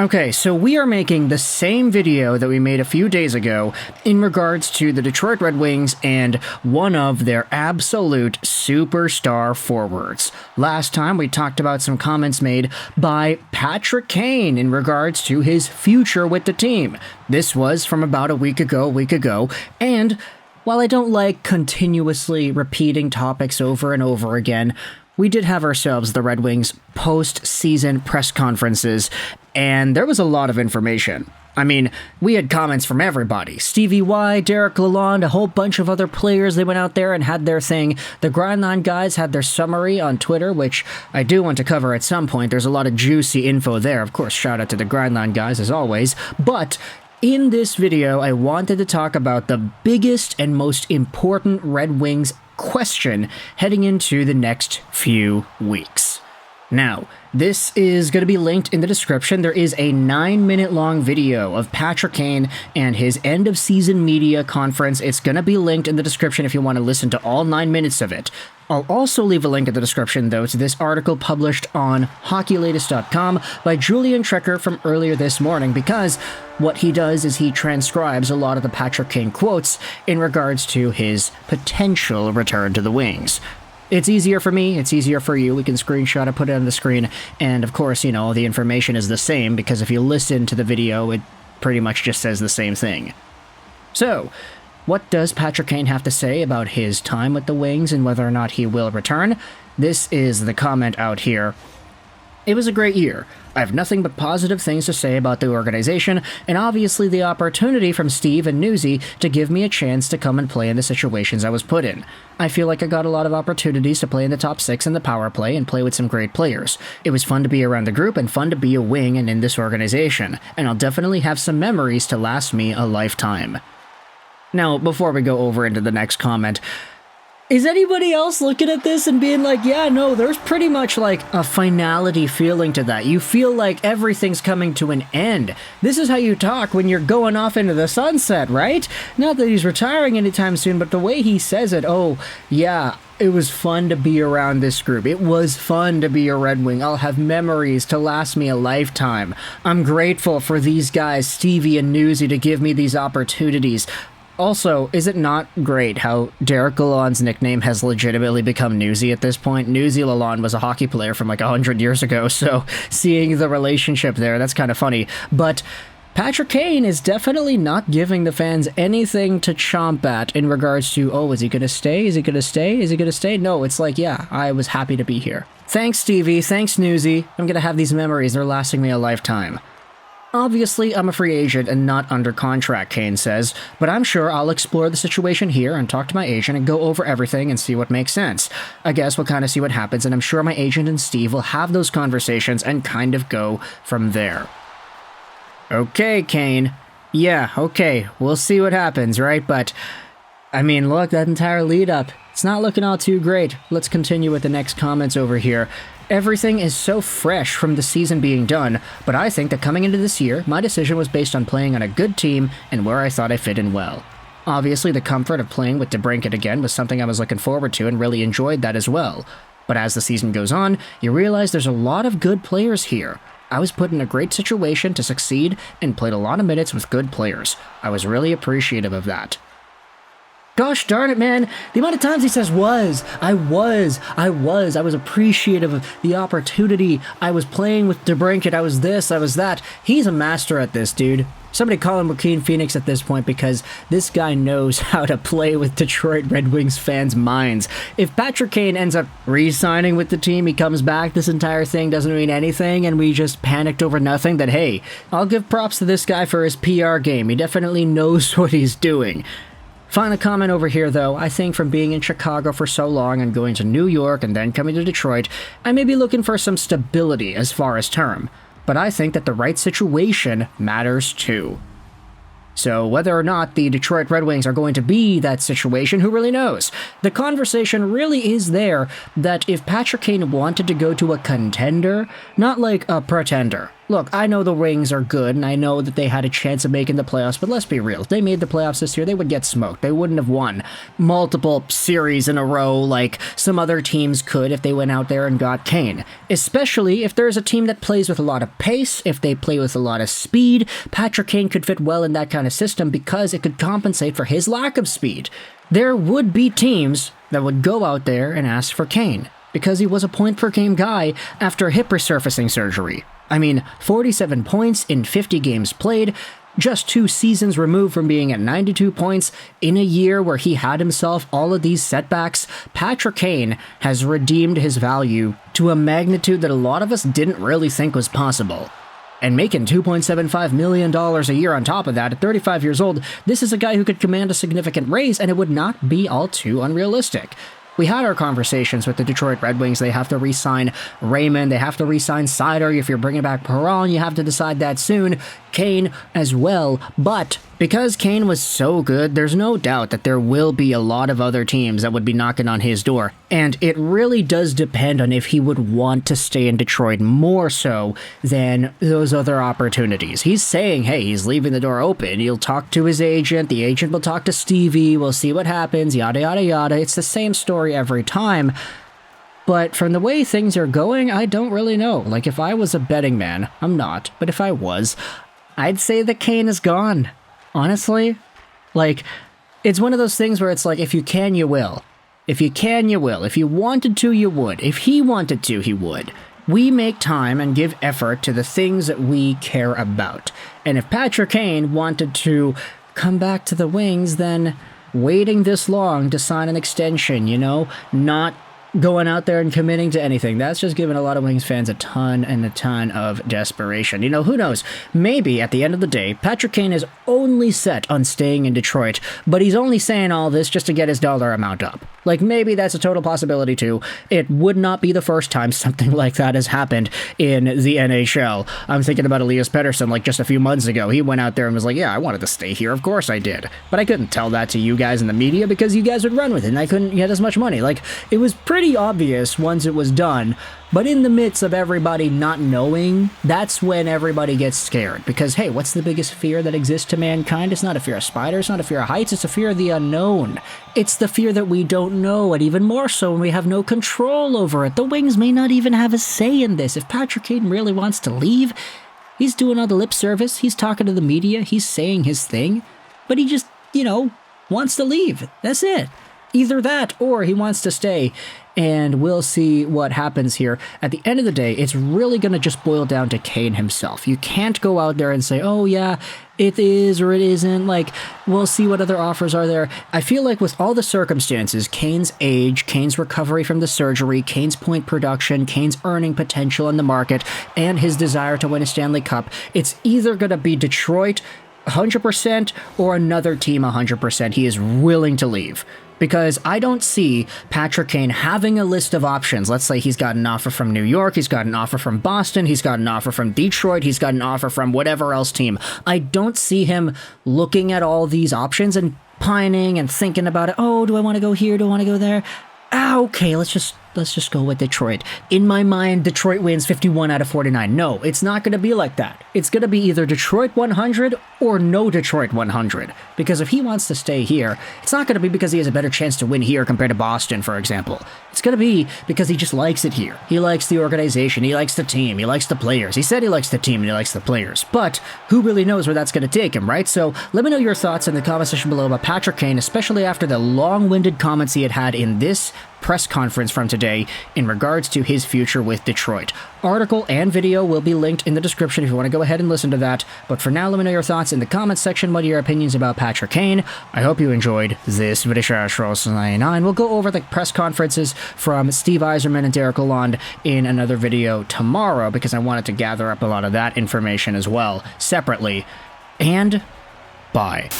Okay, so we are making the same video that we made a few days ago in regards to the Detroit Red Wings and one of their absolute superstar forwards. Last time we talked about some comments made by Patrick Kane in regards to his future with the team. This was from about a week ago, and while I don't like continuously repeating topics over and over again, we did have ourselves the Red Wings post-season press conferences, and there was a lot of information. I mean, we had comments from everybody. Stevie Y, Derek Lalonde, a whole bunch of other players. They went out there and had their thing. The Grindline guys had their summary on Twitter, which I do want to cover at some point. There's a lot of juicy info there. Of course, shout out to the Grindline guys as always. But in this video, I wanted to talk about the biggest and most important Red Wings question heading into the next few weeks. Now, this is going to be linked in the description. There is a 9-minute long video of Patrick Kane and his end-of-season media conference. It's going to be linked in the description if you want to listen to all 9 minutes of it. I'll also leave a link in the description, though, to this article published on HockeyLatest.com by Julian Trecker from earlier this morning, because what he does is he transcribes a lot of the Patrick Kane quotes in regards to his potential return to the Wings. It's easier for me, it's easier for you. We can screenshot it, put it on the screen, and of course, you know, the information is the same, because if you listen to the video, it pretty much just says the same thing. So, what does Patrick Kane have to say about his time with the Wings and whether or not he will return? This is the comment out here. It was a great year. I have nothing but positive things to say about the organization, and obviously the opportunity from Steve and Newsy to give me a chance to come and play in the situations I was put in. I feel like I got a lot of opportunities to play in the top 6 in the power play and play with some great players. It was fun to be around the group and fun to be a wing and in this organization, and I'll definitely have some memories to last me a lifetime. Now, before we go over into the next comment, is anybody else looking at this and being like, yeah, no, there's pretty much like a finality feeling to that. You feel like everything's coming to an end. This is how you talk when you're going off into the sunset, right? Not that he's retiring anytime soon, but the way he says it, oh, yeah, it was fun to be around this group. It was fun to be a Red Wing. I'll have memories to last me a lifetime. I'm grateful for these guys, Stevie and Newsy, to give me these opportunities. Also, is it not great how Derek Lalonde's nickname has legitimately become Newsy at this point? Newsy Lalonde was a hockey player from like 100 years ago, so seeing the relationship there, that's kind of funny. But Patrick Kane is definitely not giving the fans anything to chomp at in regards to, oh, is he going to stay? Is he going to stay? Is he going to stay? No, it's like, yeah, I was happy to be here. Thanks, Stevie. Thanks, Newsy. I'm going to have these memories. They're lasting me a lifetime. Obviously, I'm a free agent and not under contract, Kane says, but I'm sure I'll explore the situation here and talk to my agent and go over everything and see what makes sense. I guess we'll kind of see what happens, and I'm sure my agent and Steve will have those conversations and kind of go from there. Okay, Kane. Yeah, okay, we'll see what happens, right? But, I mean, look, that entire lead-up, it's not looking all too great. Let's continue with the next comments over here. Everything is so fresh from the season being done, but I think that coming into this year, my decision was based on playing on a good team and where I thought I fit in well. Obviously, the comfort of playing with DeBrincat again was something I was looking forward to and really enjoyed that as well. But as the season goes on, you realize there's a lot of good players here. I was put in a great situation to succeed and played a lot of minutes with good players. I was really appreciative of that. Gosh darn it, man. The amount of times he says I was appreciative of the opportunity. I was playing with DeBrincat. I was this, I was that. He's a master at this, dude. Somebody call him Joaquin Phoenix at this point, because this guy knows how to play with Detroit Red Wings fans' minds. If Patrick Kane ends up re-signing with the team, he comes back, this entire thing doesn't mean anything, and we just panicked over nothing, then hey, I'll give props to this guy for his PR game. He definitely knows what he's doing. Final comment over here, though. I think from being in Chicago for so long and going to New York and then coming to Detroit, I may be looking for some stability as far as term. But I think that the right situation matters too. So whether or not the Detroit Red Wings are going to be that situation, who really knows? The conversation really is there that if Patrick Kane wanted to go to a contender, not like a pretender, Look, I know the Wings are good, and I know that they had a chance of making the playoffs, but let's be real. If they made the playoffs this year, they would get smoked. They wouldn't have won multiple series in a row like some other teams could if they went out there and got Kane. Especially if there's a team that plays with a lot of pace, if they play with a lot of speed. Patrick Kane could fit well in that kind of system because it could compensate for his lack of speed. There would be teams that would go out there and ask for Kane, because he was a point-per-game guy after hip resurfacing surgery. I mean, 47 points in 50 games played, just 2 seasons removed from being at 92 points in a year where he had himself all of these setbacks. Patrick Kane has redeemed his value to a magnitude that a lot of us didn't really think was possible. And making $2.75 million a year on top of that at 35 years old, this is a guy who could command a significant raise, and it would not be all too unrealistic. We had our conversations with the Detroit Red Wings. They have to re-sign Raymond. They have to re-sign Seider. If you're bringing back Perron, you have to decide that soon. Kane as well. But because Kane was so good, there's no doubt that there will be a lot of other teams that would be knocking on his door. And it really does depend on if he would want to stay in Detroit more so than those other opportunities. He's saying, hey, he's leaving the door open. He'll talk to his agent. The agent will talk to Stevie. We'll see what happens. Yada, yada, yada. It's the same story every time. But from the way things are going, I don't really know. Like, if I was a betting man, I'm not, but if I was, I'd say that Kane is gone. Honestly, like, it's one of those things where it's like, if you can, you will. If you can, you will. If you wanted to, you would. If he wanted to, he would. We make time and give effort to the things that we care about. And if Patrick Kane wanted to come back to the Wings, then waiting this long to sign an extension, you know, not going out there and committing to anything, that's just giving a lot of Wings fans a ton of desperation. You know, who knows? Maybe at the end of the day, Patrick Kane is only set on staying in Detroit, but he's only saying all this just to get his dollar amount up. Like, maybe that's a total possibility too. It would not be the first time something like that has happened in the NHL. I'm thinking about Elias Pettersson, like, just a few months ago. He went out there and was like, yeah, I wanted to stay here. Of course I did. But I couldn't tell that to you guys in the media because you guys would run with it and I couldn't get as much money. Like, it was pretty obvious once it was done, but in the midst of everybody not knowing, that's when everybody gets scared. Because, hey, what's the biggest fear that exists to mankind? It's not a fear of spiders, it's not a fear of heights, it's a fear of the unknown. It's the fear that we don't know, and even more so when we have no control over it. The Wings may not even have a say in this. If Patrick Kane really wants to leave, he's doing all the lip service, he's talking to the media, he's saying his thing, but he just, you know, wants to leave. That's it. Either that or he wants to stay, and we'll see what happens here. At the end of the day, it's really going to just boil down to Kane himself. You can't go out there and say, oh yeah, it is or it isn't. Like, we'll see what other offers are there. I feel like with all the circumstances, Kane's age, Kane's recovery from the surgery, Kane's point production, Kane's earning potential in the market, and his desire to win a Stanley Cup, it's either going to be Detroit 100% or another team 100%. He is willing to leave. Because I don't see Patrick Kane having a list of options. Let's say he's got an offer from New York, he's got an offer from Boston, he's got an offer from Detroit, he's got an offer from whatever else team. I don't see him looking at all these options and pining and thinking about it. Oh, do I want to go here? Do I want to go there? Okay, let's just go with Detroit. In my mind, Detroit wins 51 out of 49. No, it's not going to be like that. It's going to be either Detroit 100 or no Detroit 100. Because if he wants to stay here, it's not going to be because he has a better chance to win here compared to Boston, for example. It's going to be because he just likes it here. He likes the organization, he likes the team, he likes the players. He said he likes the team and he likes the players. But who really knows where that's going to take him, right? So let me know your thoughts in the comment section below about Patrick Kane, especially after the long-winded comments he had in this press conference from today in regards to his future with Detroit. Article and video will be linked in the description if you want to go ahead and listen to that. But for now, let me know your thoughts in the comments section. What are your opinions about Patrick Kane? I hope you enjoyed this video. We'll go over the press conferences from Steve Yzerman and Derek Lalonde in another video tomorrow because I wanted to gather up a lot of that information as well separately. And bye.